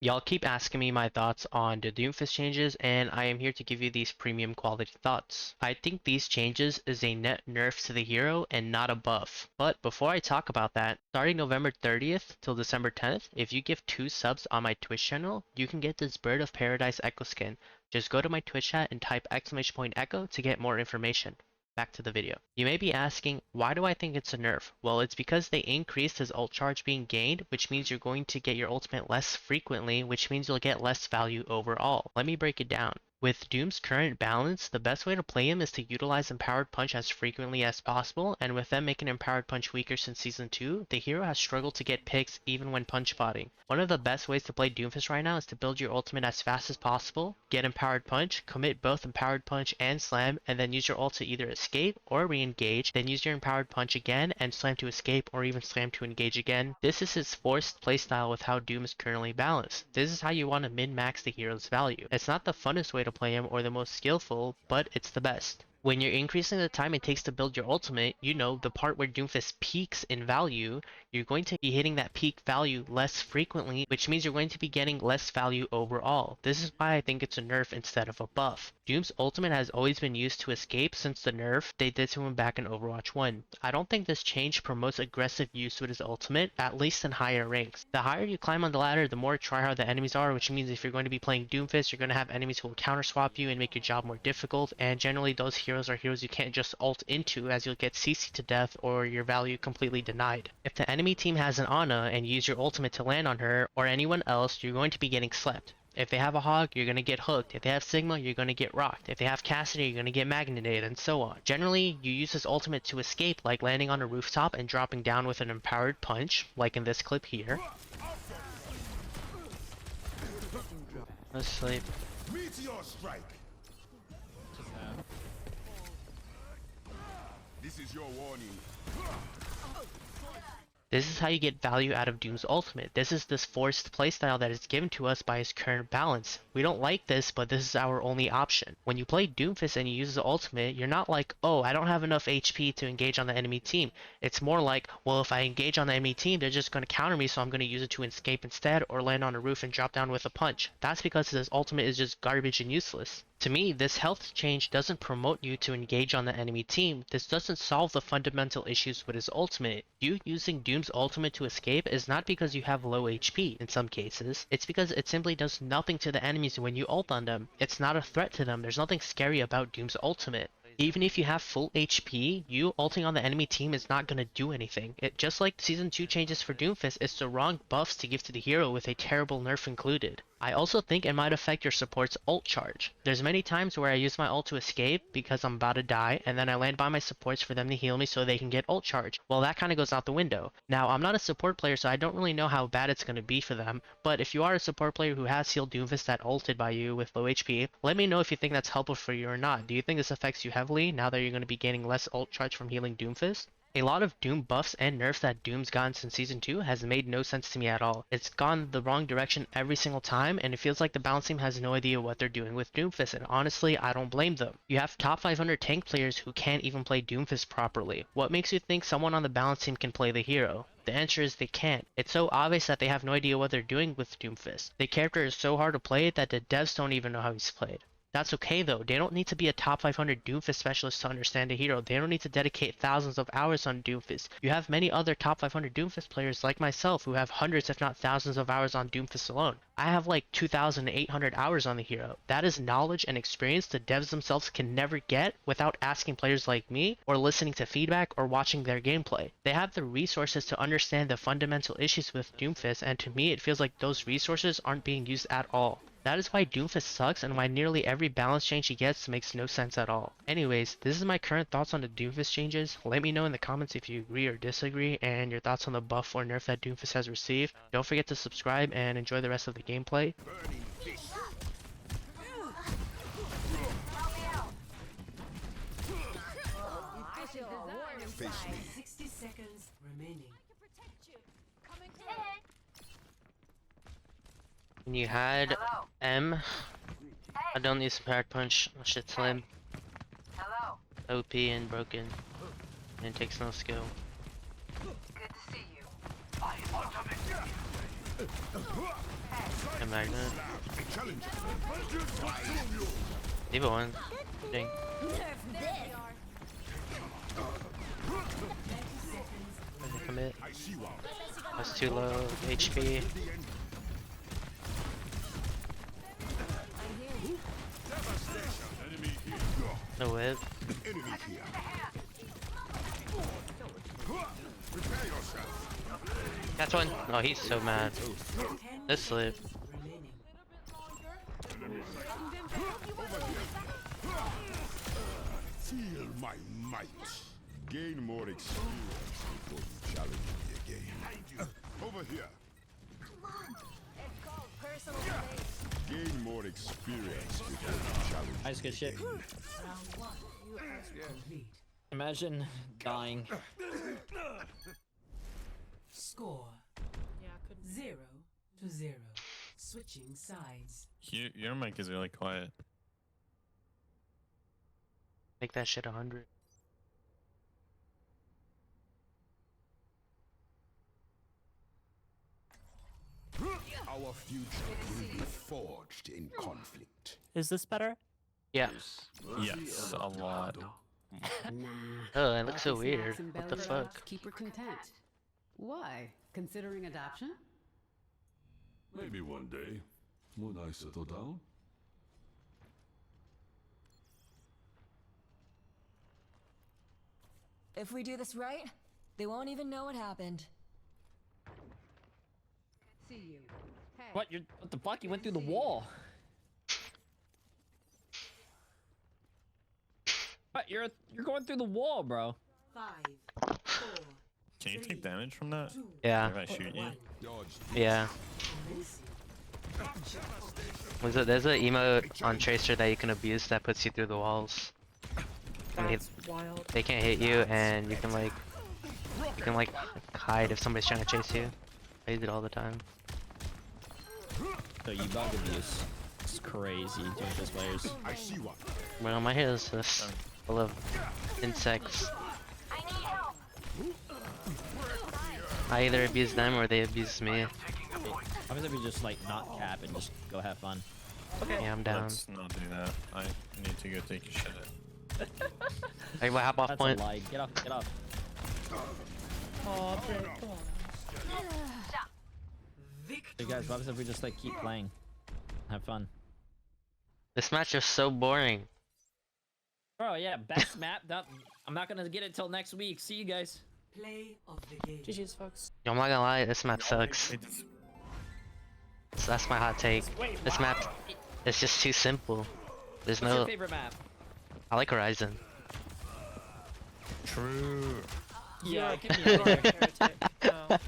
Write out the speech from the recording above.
Y'all keep asking me my thoughts on the Doomfist changes, and I am here to give you these premium quality thoughts. I think these changes is a net nerf to the hero and not a buff. But before I talk about that, starting November 30th till December 10th, if you give 2 subs on my Twitch channel, you can get this Bird of Paradise Echo skin. Just go to my Twitch chat and type !Echo to get more information. Back to the video. You may be asking, why do I think it's a nerf? Well, it's because they increased his ult charge being gained, which means you're going to get your ultimate less frequently, which means you'll get less value overall. Let me break it down. With Doom's current balance, the best way to play him is to utilize Empowered Punch as frequently as possible, and with them making Empowered Punch weaker since Season 2, the hero has struggled to get picks even when punch botting. One of the best ways to play Doomfist right now is to build your ultimate as fast as possible, get Empowered Punch, commit both Empowered Punch and Slam, and then use your ult to either escape or re-engage, then use your Empowered Punch again and Slam to escape or even Slam to engage again. This is his forced playstyle with how Doom is currently balanced. This is how you want to min-max the hero's value. It's not the funnest way to play him or the most skillful, but it's the best. When you're increasing the time it takes to build your ultimate, you know, the part where Doomfist peaks in value, you're going to be hitting that peak value less frequently, which means you're going to be getting less value overall. This is why I think it's a nerf instead of a buff. Doom's ultimate has always been used to escape since the nerf they did to him back in Overwatch 1. I don't think this change promotes aggressive use with his ultimate, at least in higher ranks. The higher you climb on the ladder, the more tryhard the enemies are, which means if you're going to be playing Doomfist, you're going to have enemies who will counter swap you and make your job more difficult, and generally those heroes are heroes you can't just ult into, as you'll get CC to death or your value completely denied. If the enemy team has an Ana and you use your ultimate to land on her or anyone else, you're going to be getting slept. If they have a Hog, you're going to get hooked. If they have Sigma, you're going to get rocked. If they have Cassidy, you're going to get magnetated, and so on. Generally, you use his ultimate to escape, like landing on a rooftop and dropping down with an Empowered Punch, like in this clip here. Let's sleep. Meteor strike. This is your warning. This is how you get value out of Doom's ultimate. This is this forced playstyle that is given to us by his current balance. We don't like this, but this is our only option. When you play Doomfist and you use the ultimate, you're not like, oh, I don't have enough HP to engage on the enemy team. It's more like, well, if I engage on the enemy team, they're just going to counter me, so I'm going to use it to escape instead or land on a roof and drop down with a punch. That's because his ultimate is just garbage and useless. To me, this health change doesn't promote you to engage on the enemy team. This doesn't solve the fundamental issues with his ultimate. You using Doom's ultimate to escape is not because you have low HP in some cases. It's because it simply does nothing to the enemies when you ult on them. It's not a threat to them. There's nothing scary about Doom's ultimate. Even if you have full HP, you ulting on the enemy team is not going to do anything. It just like Season 2 changes for Doomfist, it's the wrong buffs to give to the hero with a terrible nerf included. I also think it might affect your support's ult charge. There's many times where I use my ult to escape because I'm about to die, and then I land by my supports for them to heal me so they can get ult charge. Well, that kind of goes out the window. Now, I'm not a support player, so I don't really know how bad it's going to be for them, but if you are a support player who has healed Doomfist that ulted by you with low HP, let me know if you think that's helpful for you or not. Do you think this affects you heavily now that you're going to be gaining less ult charge from healing Doomfist? A lot of Doom buffs and nerfs that Doom's gotten since Season 2 has made no sense to me at all. It's gone the wrong direction every single time, and it feels like the balance team has no idea what they're doing with Doomfist, and honestly, I don't blame them. You have top 500 tank players who can't even play Doomfist properly. What makes you think someone on the balance team can play the hero? The answer is they can't. It's so obvious that they have no idea what they're doing with Doomfist. The character is so hard to play that the devs don't even know how he's played. That's okay though, they don't need to be a top 500 Doomfist specialist to understand a hero. They don't need to dedicate thousands of hours on Doomfist. You have many other top 500 Doomfist players like myself who have hundreds if not thousands of hours on Doomfist alone. I have like 2,800 hours on the hero. That is knowledge and experience the devs themselves can never get without asking players like me or listening to feedback or watching their gameplay. They have the resources to understand the fundamental issues with Doomfist, and to me it feels like those resources aren't being used at all. That is why Doomfist sucks and why nearly every balance change he gets makes no sense at all. Anyways, this is my current thoughts on the Doomfist changes. Let me know in the comments if you agree or disagree and your thoughts on the buff or nerf that Doomfist has received. Don't forget to subscribe and enjoy the rest of the gameplay. Burning fish. Face me. 60 seconds remaining. When you had M, I don't need Empowered Punch. Shit's slim. OP and broken. And it takes no skill. Good to see you. My ultimate. And Magnet. Challenge. Diva one. Dang. Doesn't commit. I see one. That's too low HP. No whip. Enemy here. Prepare yourself. That's one. Oh, he's so mad. 10 This slip. remaining. Feel my might. Gain more experience before you challenge me again. Over here. Gain more experience before you challenge me. Nice, good shit. Round 1. Complete. Imagine dying. Score. 0-0. Switching sides. Your mic is really quiet. Make that shit 100. Our future will be forged in conflict. Is this better? Yeah. Yes, a lot. Nah. Oh, it looks so Healthy weird. snacks and What the belly fuck? rubs keep her content. Why? Considering adoption? Maybe one day, when I settle down. If we do this right, they won't even know what happened. See you. Hey. What? What the fuck? You went through the wall. What? You're going through the wall, bro. 5, 4, Can you take damage from that? 2, Yeah. If I shoot you? 1. Dodge. Yeah. There's an emote on Tracer that you can abuse that puts you through the walls. And That's wild. they can't hit you, and you can like hide if somebody's trying to chase you. I use it all the time. So you bug abuse. It's crazy, Doomfist players. I see one. Well, my hair is just full of insects. I either abuse them or they abuse me. How about if we just like not cap and just go have fun? Yeah, I'm down. Let's not do that. I need to go take a shit. Hey, what hop off That's point? a lie. Get off. Get off. Oh, Drake, come on. Hey guys, what happens if we just like keep playing? Have fun. This match is so boring. Bro, yeah, best map. I'm not gonna get it till next week. See you guys. Play of the game. GG's, folks. Yo, I'm not gonna lie, this map sucks. So that's my hot take. This map is just too simple. There's What's your no. favorite map? I like Horizon. True. Yeah, You're get me a out of here. heretic. No.